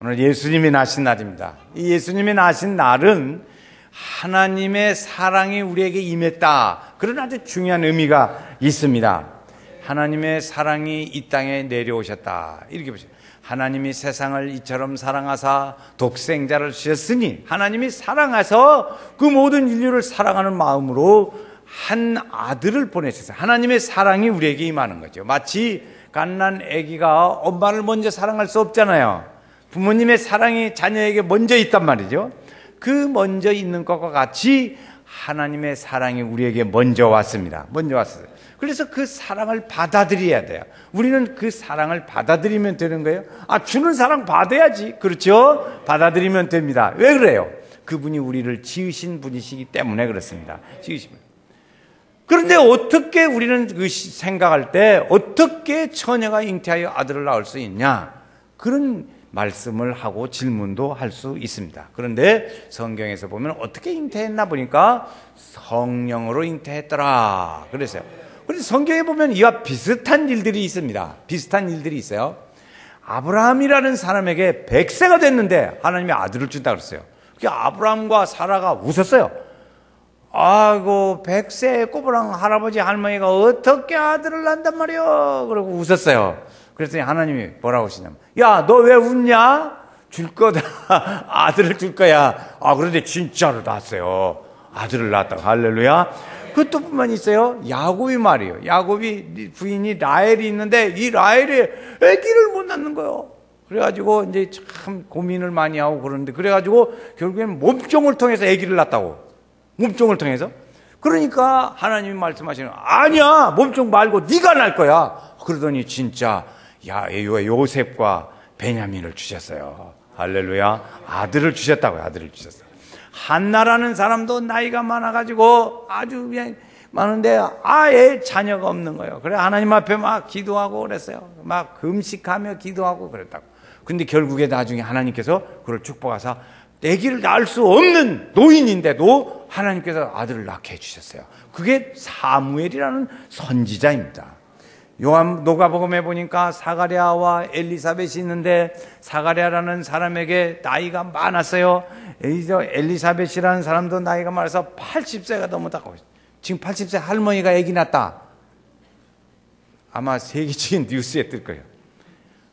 오늘 예수님이 나신 날입니다. 이 예수님이 나신 날은 하나님의 사랑이 우리에게 임했다. 그런 아주 중요한 의미가 있습니다. 하나님의 사랑이 이 땅에 내려오셨다. 이렇게 보세요. 하나님이 세상을 이처럼 사랑하사 독생자를 주셨으니 하나님이 사랑하서 그 모든 인류를 사랑하는 마음으로 한 아들을 보내셨어요. 하나님의 사랑이 우리에게 임하는 거죠. 마치 갓난 아기가 엄마를 먼저 사랑할 수 없잖아요. 부모님의 사랑이 자녀에게 먼저 있단 말이죠. 그 먼저 있는 것과 같이 하나님의 사랑이 우리에게 먼저 왔습니다. 먼저 왔어요. 그래서 그 사랑을 받아들여야 돼요. 우리는 그 사랑을 받아들이면 되는 거예요. 주는 사랑 받아야지. 그렇죠? 받아들이면 됩니다. 왜 그래요? 그분이 우리를 지으신 분이시기 때문에 그렇습니다. 지으신 분. 그런데 어떻게 우리는 생각할 때 어떻게 처녀가 잉태하여 아들을 낳을 수 있냐? 그런 말씀을 하고 질문도 할 수 있습니다. 그런데 성경에서 보면 어떻게 잉태했나 보니까 성령으로 잉태했더라. 그래서 성경에 보면 이와 비슷한 일들이 있습니다. 비슷한 일들이 있어요. 아브라함이라는 사람에게 100세가 됐는데 하나님이 아들을 준다 그랬어요. 아브라함과 사라가 웃었어요. 아이고 100세 꼬부랑 할아버지 할머니가 어떻게 아들을 낳는단 말이요. 그러고 웃었어요. 그랬더니 하나님이 뭐라고 하시냐면, 야, 너 왜 웃냐? 줄 거다. 아들을 줄 거야. 그런데 진짜로 낳았어요. 아들을 낳았다고. 할렐루야. 그것뿐만 있어요. 야곱이 말이에요. 야곱이 부인이 라헬이 있는데 이 라헬이 아기를 못 낳는 거예요. 그래가지고 이제 참 고민을 많이 하고 그러는데, 그래가지고 결국엔 몸종을 통해서 아기를 낳았다고. 몸종을 통해서. 그러니까 하나님이 말씀하시는, 아니야, 몸종 말고 네가 낳을 거야. 그러더니 진짜 요셉과 베냐민을 주셨어요. 할렐루야. 아들을 주셨다고요. 아들을 주셨어요. 한나라는 사람도 나이가 많아가지고 아주 그냥 많은데 아예 자녀가 없는 거예요. 그래 하나님 앞에 막 기도하고 그랬어요. 막 금식하며 기도하고 그랬다고. 근데 결국에 나중에 하나님께서 그걸 축복하사 아기를 낳을 수 없는 노인인데도 하나님께서 아들을 낳게 해주셨어요. 그게 사무엘이라는 선지자입니다. 누가복음에 보니까 사가랴와 엘리사벳이 있는데, 사가랴라는 사람에게 나이가 많았어요. 엘리사벳이라는 사람도 나이가 많아서 80세가 넘었다고. 지금 80세 할머니가 아기 낳았다. 아마 세계적인 뉴스에 뜰 거예요.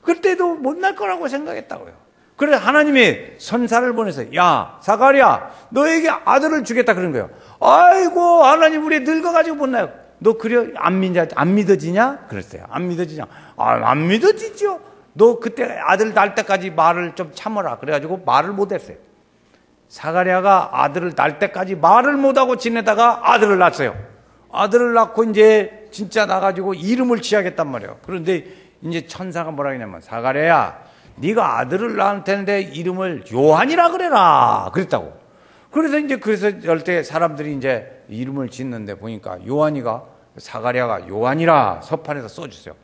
그때도 못 낳을 거라고 생각했다고요. 그래서 하나님이 선사를 보내서, 야 사가랴, 너에게 아들을 주겠다 그런 거예요. 아이고 하나님, 우리 늙어가지고 못 낳아요. 너 그래 안 믿어지냐? 그랬어요. 안 믿어지냐? 안 믿어지죠. 너 그때 아들 낳을 때까지 말을 좀 참아라. 그래가지고 말을 못했어요. 사가랴가 아들을 낳을 때까지 말을 못하고 지내다가 아들을 낳았어요. 아들을 낳고 이제 진짜 나가지고 이름을 지어야겠단 말이에요. 그런데 이제 천사가 뭐라 했냐면, 사가랴야, 네가 아들을 낳을 텐데 이름을 요한이라 그래라. 그랬다고. 그래서 열때 사람들이 이제 이름을 짓는데 보니까 사가랴가 요한이라 서판에서 써주세요.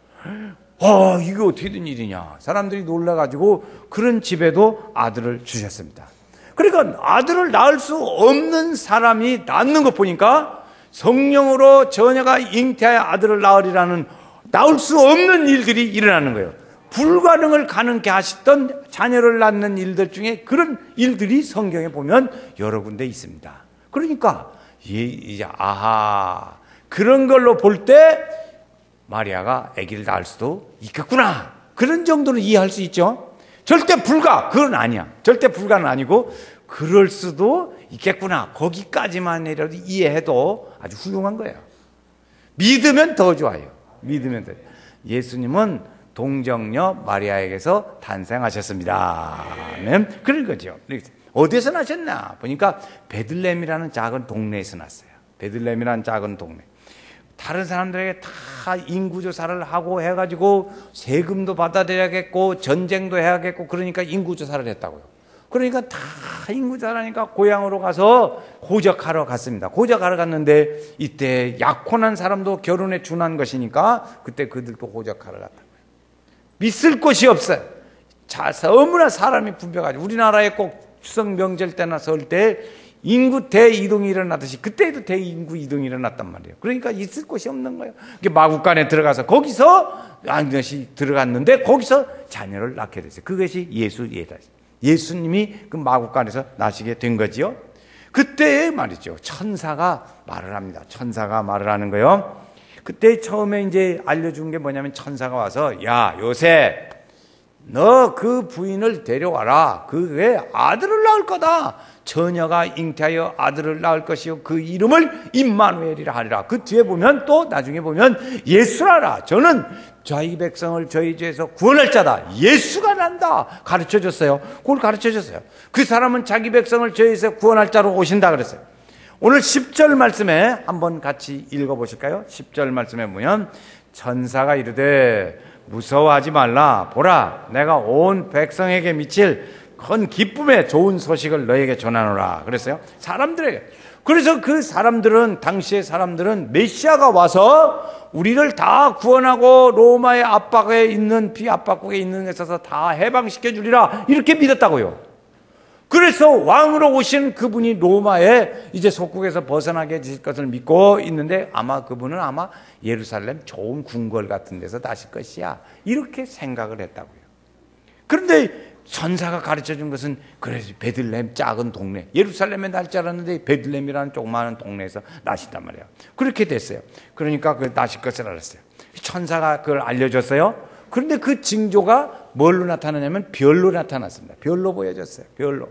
이게 어떻게 된 일이냐. 사람들이 놀라가지고 그런 집에도 아들을 주셨습니다. 그러니까 아들을 낳을 수 없는 사람이 낳는 것 보니까 성령으로 처녀가 잉태하여 아들을 낳을 수 없는 일들이 일어나는 거예요. 불가능을 가능케 하시던 자녀를 낳는 일들 중에 그런 일들이 성경에 보면 여러 군데 있습니다. 그러니까 이제 그런 걸로 볼 때 마리아가 아기를 낳을 수도 있겠구나. 그런 정도는 이해할 수 있죠. 절대 그건 아니야. 절대 불가는 아니고 그럴 수도 있겠구나. 거기까지만이라도 이해해도 아주 훌륭한 거예요. 믿으면 더 좋아요. 믿으면 더. 예수님은 동정녀 마리아에게서 탄생하셨습니다. 아멘. 그런 거죠. 어디서 나셨나 보니까 베들레헴이라는 작은 동네에서 났어요. 베들레헴이라는 작은 동네. 다른 사람들에게 다 인구조사를 하고 해가지고 세금도 받아들여야겠고 전쟁도 해야겠고, 그러니까 인구조사를 했다고요. 그러니까 다 인구조사를 하니까 고향으로 가서 호적하러 갔습니다. 호적하러 갔는데 이때 약혼한 사람도 결혼에 준한 것이니까 그때 그들도 호적하러 갔다. 믿을 곳이 없어요. 너무나 사람이 분배가지고, 우리나라에 꼭 추석 명절 때나 설 때 인구 대이동이 일어나듯이 그때도 대인구 이동이 일어났단 말이에요. 그러니까 있을 곳이 없는 거예요. 마구간에 들어가서 거기서 안것이 들어갔는데 거기서 자녀를 낳게 됐어요. 그것이 예수예다. 예수님이 그 마구간에서 나시게 된 거지요. 그때 말이죠. 천사가 말을 합니다. 천사가 말을 하는 거요. 그때 처음에 이제 알려준 게 뭐냐면 천사가 와서 야 요셉 너 그 부인을 데려와라. 그게 아들을 낳을 거다. 처녀가 잉태하여 아들을 낳을 것이요 그 이름을 임마누엘이라 하리라. 그 뒤에 보면 또 나중에 보면 예수라라. 저는 저희 백성을 저희 죄에서 구원할 자다. 예수가 난다. 가르쳐줬어요. 그걸 가르쳐줬어요. 그 사람은 자기 백성을 저희에서 구원할 자로 오신다 그랬어요. 오늘 10절 말씀에 한번 같이 읽어보실까요? 10절 말씀에 보면 천사가 이르되 무서워하지 말라. 보라 내가 온 백성에게 미칠 큰 기쁨의 좋은 소식을 너에게 전하노라 그랬어요. 사람들에게. 그래서 그 사람들은 당시의 사람들은 메시아가 와서 우리를 다 구원하고 로마의 압박에 있는 비압박국에 있는 데 있어서 다 해방시켜 주리라 이렇게 믿었다고요. 그래서 왕으로 오신 그분이 로마의 이제 속국에서 벗어나게 해주실 것을 믿고 있는데 아마 그분은 아마 예루살렘 좋은 궁궐 같은 데서 나실 것이야 이렇게 생각을 했다고요. 그런데 천사가 가르쳐준 것은 그래서 베들레헴 작은 동네 예루살렘에 날 줄 알았는데 베들레헴이라는 조그마한 동네에서 나신단 말이에요. 그렇게 됐어요. 그러니까 그 나실 것을 알았어요. 천사가 그걸 알려줬어요. 그런데 그 징조가 뭘로 나타나냐면 별로 나타났습니다. 별로 보여졌어요. 별로.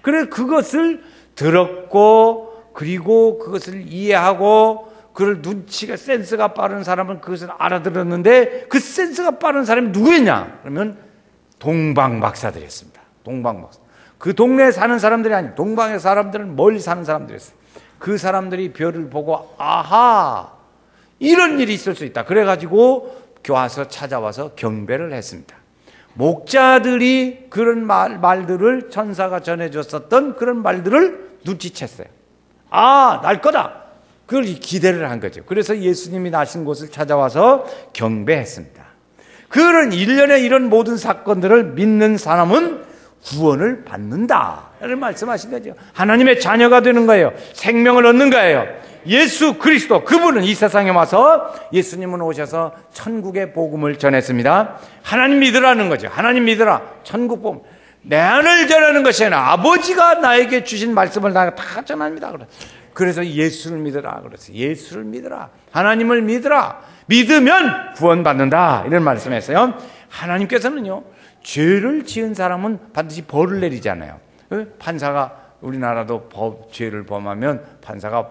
그래서 그것을 들었고 그리고 그것을 이해하고 그걸 눈치가 센스가 빠른 사람은 그것을 알아들었는데 그 센스가 빠른 사람이 누구였냐? 그러면 동방 박사들이었습니다. 동방 박사. 그 동네에 사는 사람들이 아니에요. 동방의 사람들은 멀리 사는 사람들이었어요. 그 사람들이 별을 보고 아하 이런 일이 있을 수 있다. 그래가지고 와서 찾아와서 경배를 했습니다. 목자들이 그런 말들을 천사가 전해줬었던 그런 말들을 눈치챘어요. 아, 날 거다. 그걸 기대를 한 거죠. 그래서 예수님이 나신 곳을 찾아와서 경배했습니다. 그런 일련의 이런 모든 사건들을 믿는 사람은 구원을 받는다. 이런 말씀하신 거죠. 하나님의 자녀가 되는 거예요. 생명을 얻는 거예요. 예수 그리스도 그분은 이 세상에 와서 예수님은 오셔서 천국의 복음을 전했습니다. 하나님 믿으라는 거죠. 하나님 믿으라. 천국 복음. 내 안을 전하는 것이 아니라 아버지가 나에게 주신 말씀을 내가 다 전합니다. 그래서 예수를 믿으라. 그래서 예수를 믿으라. 하나님을 믿으라. 믿으면 구원받는다. 이런 말씀했어요. 하나님께서는요. 죄를 지은 사람은 반드시 벌을 내리잖아요. 판사가 우리나라도 죄를 범하면 판사가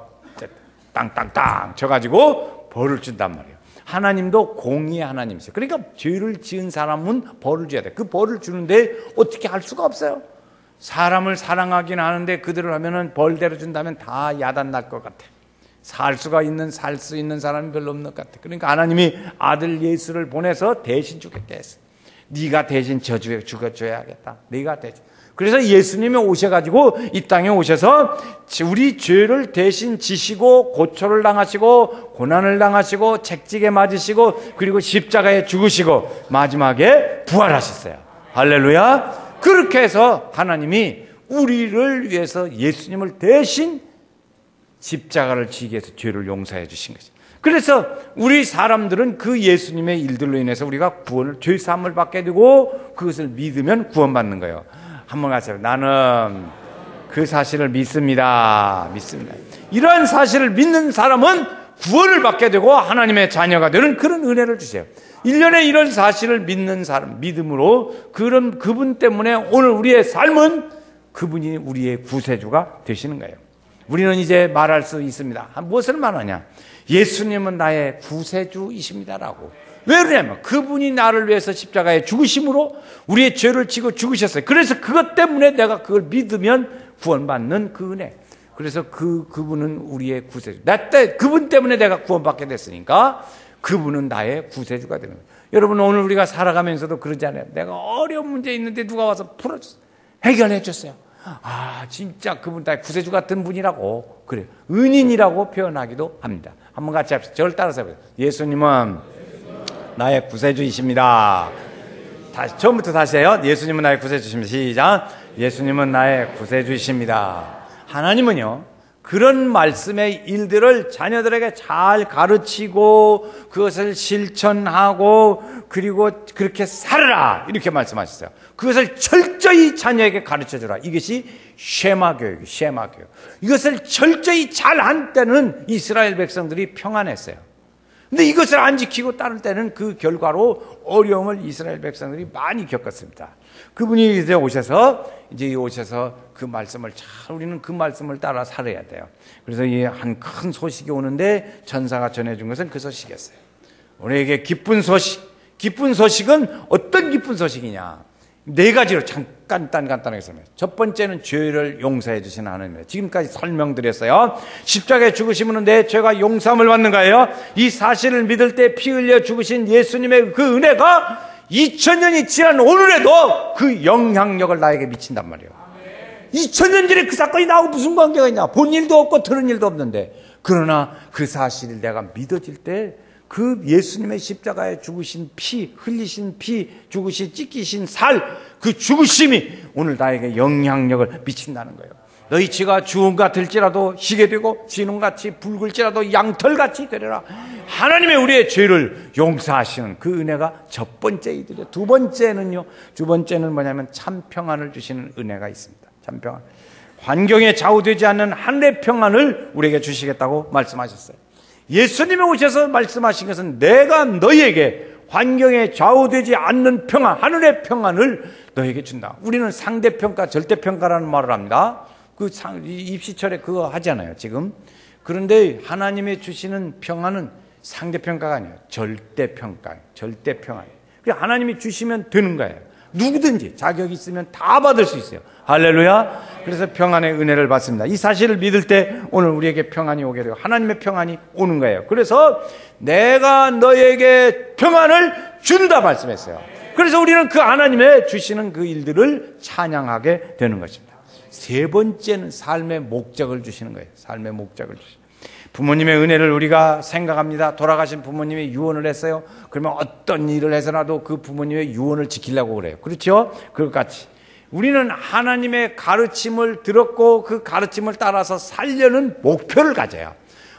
땅땅땅 쳐가지고 벌을 준단 말이에요. 하나님도 공의의 하나님이세요. 그러니까 죄를 지은 사람은 벌을 줘야 돼. 그 벌을 주는데 어떻게 할 수가 없어요. 사람을 사랑하긴 하는데 그대로 하면은 벌대로 준다면 다 야단 날 것 같아. 살 수 있는 사람이 별로 없는 것 같아. 그러니까 하나님이 아들 예수를 보내서 대신 죽게 했어. 네가 대신 죽어줘야겠다. 네가 대신. 그래서 예수님이 오셔가지고 이 땅에 오셔서 우리 죄를 대신 지시고 고초를 당하시고 고난을 당하시고 채찍에 맞으시고 그리고 십자가에 죽으시고 마지막에 부활하셨어요. 할렐루야. 그렇게 해서 하나님이 우리를 위해서 예수님을 대신 십자가를 지기 위해서 죄를 용서해 주신 것이죠. 그래서 우리 사람들은 그 예수님의 일들로 인해서 우리가 구원을 죄 사함을 받게 되고 그것을 믿으면 구원받는 거예요. 한번 하세요. 나는 그 사실을 믿습니다. 믿습니다. 이러한 사실을 믿는 사람은 구원을 받게 되고 하나님의 자녀가 되는 그런 은혜를 주세요. 1년에 이런 사실을 믿는 사람, 믿음으로 그분 때문에 오늘 우리의 삶은 그분이 우리의 구세주가 되시는 거예요. 우리는 이제 말할 수 있습니다. 무엇을 말하냐? 예수님은 나의 구세주이십니다라고. 왜 그러냐면 그분이 나를 위해서 십자가에 죽으심으로 우리의 죄를 지고 죽으셨어요. 그래서 그것 때문에 내가 그걸 믿으면 구원받는 그 은혜. 그래서 그분은 우리의 구세주. 그분 때문에 내가 구원받게 됐으니까 그분은 나의 구세주가 되는 거예요. 여러분 오늘 우리가 살아가면서도 그러지 않아요. 내가 어려운 문제 있는데 누가 와서 풀어줬어요. 해결해 줬어요. 아 진짜 그분 나의 구세주 같은 분이라고 그래요. 은인이라고 표현하기도 합니다. 한번 같이 합시다. 저를 따라서 해보세요. 예수님은 나의 구세주이십니다. 처음부터 다시 해요. 예수님은 나의 구세주이십니다. 시작. 예수님은 나의 구세주이십니다. 하나님은요, 그런 말씀의 일들을 자녀들에게 잘 가르치고 그것을 실천하고 그리고 그렇게 살아라 이렇게 말씀하셨어요. 그것을 철저히 자녀에게 가르쳐주라. 이것이 쉐마 교육이에요. 쉐마 교육. 이것을 철저히 잘한 때는 이스라엘 백성들이 평안했어요. 근데 이것을 안 지키고 따를 때는 그 결과로 어려움을 이스라엘 백성들이 많이 겪었습니다. 그분이 이제 오셔서 그 말씀을 우리는 그 말씀을 따라 살아야 돼요. 그래서 이 한 큰 소식이 오는데 전사가 전해준 것은 그 소식이었어요. 우리에게 기쁜 소식은 어떤 기쁜 소식이냐? 네 가지로 간단하게 설명해요. 첫 번째는 죄를 용서해 주시는 하나님이에요. 지금까지 설명드렸어요. 십자가에 죽으시면 내 죄가 용서함을 받는 거예요. 이 사실을 믿을 때 피 흘려 죽으신 예수님의 그 은혜가 2000년이 지난 오늘에도 그 영향력을 나에게 미친단 말이에요. 2000년 전에 그 사건이 나하고 무슨 관계가 있냐? 본 일도 없고 들은 일도 없는데, 그러나 그 사실을 내가 믿어질 때 그 예수님의 십자가에 죽으신 피, 흘리신 피, 죽으신 찢기신 살, 그 죽으심이 오늘 나에게 영향력을 미친다는 거예요. 너희 지가 주홍 같을지라도 희게 되고 진홍같이 붉을지라도 양털같이 되리라. 하나님의 우리의 죄를 용서하시는 그 은혜가 첫 번째 이들이에요. 두 번째는 뭐냐면 참 평안을 주시는 은혜가 있습니다. 참 평안. 환경에 좌우되지 않는 하늘의 평안을 우리에게 주시겠다고 말씀하셨어요. 예수님이 오셔서 말씀하신 것은 내가 너희에게 환경에 좌우되지 않는 평안, 하늘의 평안을 너희에게 준다. 우리는 상대평가, 절대평가라는 말을 합니다. 입시철에 그거 하잖아요, 지금. 그런데 하나님이 주시는 평안은 상대평가가 아니에요. 절대평가예요. 절대평안. 하나님이 주시면 되는 거예요. 누구든지 자격이 있으면 다 받을 수 있어요. 할렐루야. 그래서 평안의 은혜를 받습니다. 이 사실을 믿을 때 오늘 우리에게 평안이 오게 되고 하나님의 평안이 오는 거예요. 그래서 내가 너에게 평안을 준다 말씀했어요. 그래서 우리는 그 하나님의 주시는 그 일들을 찬양하게 되는 것입니다. 세 번째는 삶의 목적을 주시는 거예요. 삶의 목적을 주시는 거예요. 부모님의 은혜를 우리가 생각합니다. 돌아가신 부모님이 유언을 했어요. 그러면 어떤 일을 해서라도 그 부모님의 유언을 지키려고 그래요. 그렇죠? 그것같이 우리는 하나님의 가르침을 들었고 그 가르침을 따라서 살려는 목표를 가져요.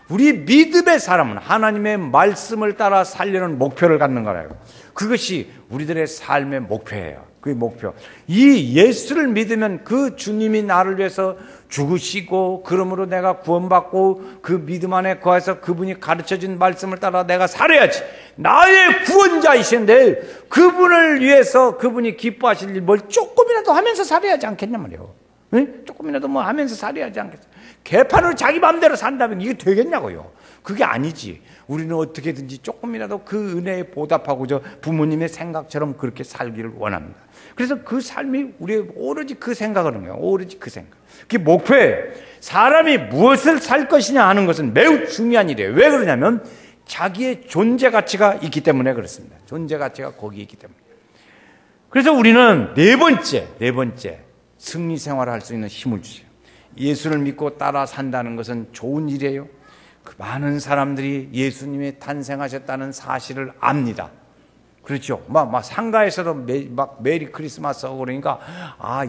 우리 믿음의 사람은 하나님의 말씀을 따라 살려는 목표를 갖는 거라요. 그것이 우리들의 삶의 목표예요. 그 목표. 이 예수를 믿으면 그 주님이 나를 위해서 죽으시고 그러므로 내가 구원받고 그 믿음 안에 거해서 그분이 가르쳐준 말씀을 따라 내가 살아야지. 나의 구원자이신데 그분을 위해서 그분이 기뻐하실 일 뭘 조금이라도 하면서 살아야지 않겠냐 말이에요. 응? 조금이라도 뭐 하면서 살아야지 않겠어. 개판으로 자기 마음대로 산다면 이게 되겠냐고요. 그게 아니지. 우리는 어떻게든지 조금이라도 그 은혜에 보답하고자 부모님의 생각처럼 그렇게 살기를 원합니다. 그래서 그 삶이 우리 오로지 그 생각을 하는 거예요. 오로지 그 생각. 그게 목표예요. 사람이 무엇을 살 것이냐 하는 것은 매우 중요한 일이에요. 왜 그러냐면 자기의 존재 가치가 있기 때문에 그렇습니다. 존재 가치가 거기에 있기 때문에. 그래서 우리는 네 번째 승리 생활을 할 수 있는 힘을 주세요. 예수를 믿고 따라 산다는 것은 좋은 일이에요. 그 많은 사람들이 예수님이 탄생하셨다는 사실을 압니다. 그렇죠. 막 상가에서도 메리 크리스마스 하고 그러니까,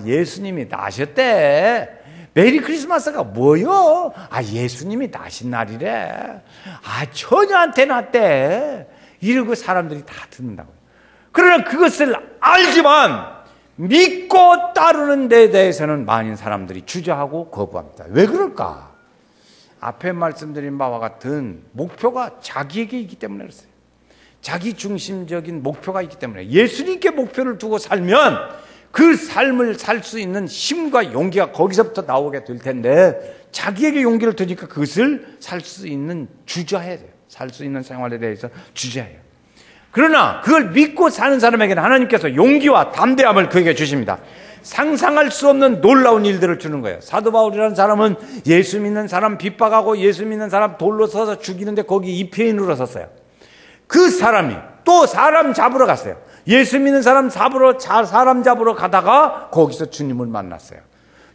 예수님이 나셨대. 메리 크리스마스가 뭐요? 예수님이 나신 날이래. 처녀한테 났대. 이러고 사람들이 다 듣는다고요. 그러나 그것을 알지만 믿고 따르는 데 대해서는 많은 사람들이 주저하고 거부합니다. 왜 그럴까? 앞에 말씀드린 바와 같은 목표가 자기에게 있기 때문에 그렇어요. 자기 중심적인 목표가 있기 때문에 예수님께 목표를 두고 살면 그 삶을 살 수 있는 힘과 용기가 거기서부터 나오게 될 텐데 자기에게 용기를 두니까 그것을 살 수 있는 주저해야 돼요. 살 수 있는 생활에 대해서 주저해요. 그러나 그걸 믿고 사는 사람에게는 하나님께서 용기와 담대함을 그에게 주십니다. 상상할 수 없는 놀라운 일들을 주는 거예요. 사도 바울이라는 사람은 예수 믿는 사람 핍박하고 예수 믿는 사람 돌로 서서 죽이는데 거기 입회인으로 섰어요. 그 사람이 또 사람 잡으러 갔어요. 예수 믿는 사람 사람 잡으러 가다가 거기서 주님을 만났어요.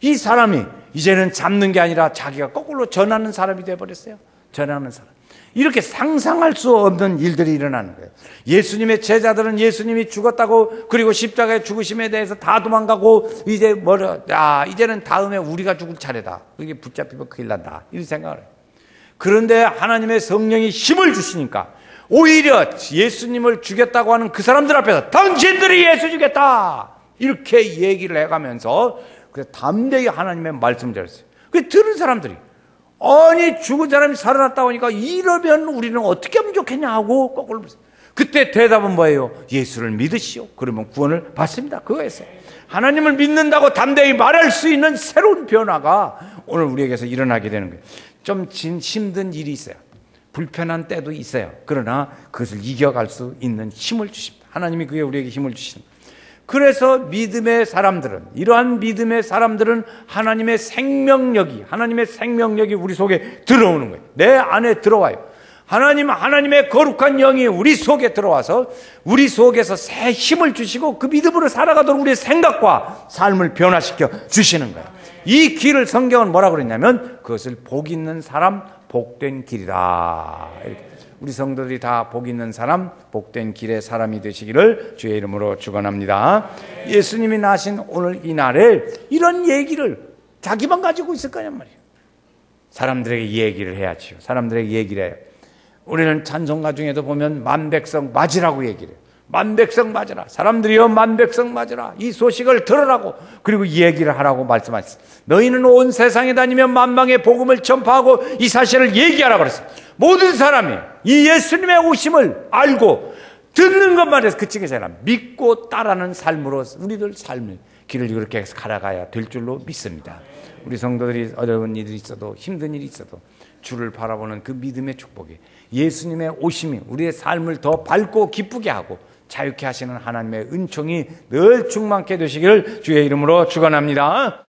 이 사람이 이제는 잡는 게 아니라 자기가 거꾸로 전하는 사람이 되어버렸어요. 전하는 사람. 이렇게 상상할 수 없는 일들이 일어나는 거예요. 예수님의 제자들은 예수님이 죽었다고, 그리고 십자가의 죽으심에 대해서 다 도망가고, 이제는 다음에 우리가 죽을 차례다. 그게 붙잡히면 큰일 난다. 이런 생각을 해요. 그런데 하나님의 성령이 힘을 주시니까 오히려 예수님을 죽였다고 하는 그 사람들 앞에서 당신들이 예수 죽였다! 이렇게 얘기를 해가면서 담대히 하나님의 말씀을 전했어요. 그 들은 사람들이, 아니 죽은 사람이 살아났다고 하니까 이러면 우리는 어떻게 하면 좋겠냐 하고 거꾸로 물었어요. 그때 대답은 뭐예요? 예수를 믿으시오. 그러면 구원을 받습니다. 그거였어요. 하나님을 믿는다고 담대히 말할 수 있는 새로운 변화가 오늘 우리에게서 일어나게 되는 거예요. 좀 힘든 일이 있어요. 불편한 때도 있어요. 그러나 그것을 이겨갈 수 있는 힘을 주십니다. 하나님이 그게 우리에게 힘을 주시는 거예요. 그래서 믿음의 사람들은, 이러한 믿음의 사람들은 하나님의 생명력이 우리 속에 들어오는 거예요. 내 안에 들어와요. 하나님의 거룩한 영이 우리 속에 들어와서 우리 속에서 새 힘을 주시고 그 믿음으로 살아가도록 우리의 생각과 삶을 변화시켜 주시는 거예요. 이 길을 성경은 뭐라고 그랬냐면 그것을 복 있는 사람, 복된 길이다. 이렇게. 우리 성도들이 다 복 있는 사람, 복된 길의 사람이 되시기를 주의 이름으로 축원합니다. 예수님이 나신 오늘 이 날에 이런 얘기를 자기만 가지고 있을 거냔 말이에요. 사람들에게 얘기를 해야지요. 사람들에게 얘기를 해요. 우리는 찬송가 중에도 보면 만백성 맞으라고 얘기를 해요. 만백성 맞으라. 사람들이여 만백성 맞으라. 이 소식을 들으라고, 그리고 얘기를 하라고 말씀하셨어요. 너희는 온 세상에 다니며 만방의 복음을 전파하고 이 사실을 얘기하라고 그랬어요. 모든 사람이 이 예수님의 오심을 알고 듣는 것만 해서 그치게 되라. 믿고 따르는 삶으로 우리들 삶의 길을 그렇게 해서 갈아가야 될 줄로 믿습니다. 우리 성도들이 어려운 일이 있어도, 힘든 일이 있어도 주를 바라보는 그 믿음의 축복이, 예수님의 오심이 우리의 삶을 더 밝고 기쁘게 하고 자유케 하시는 하나님의 은총이 늘 충만케 되시기를 주의 이름으로 축원합니다.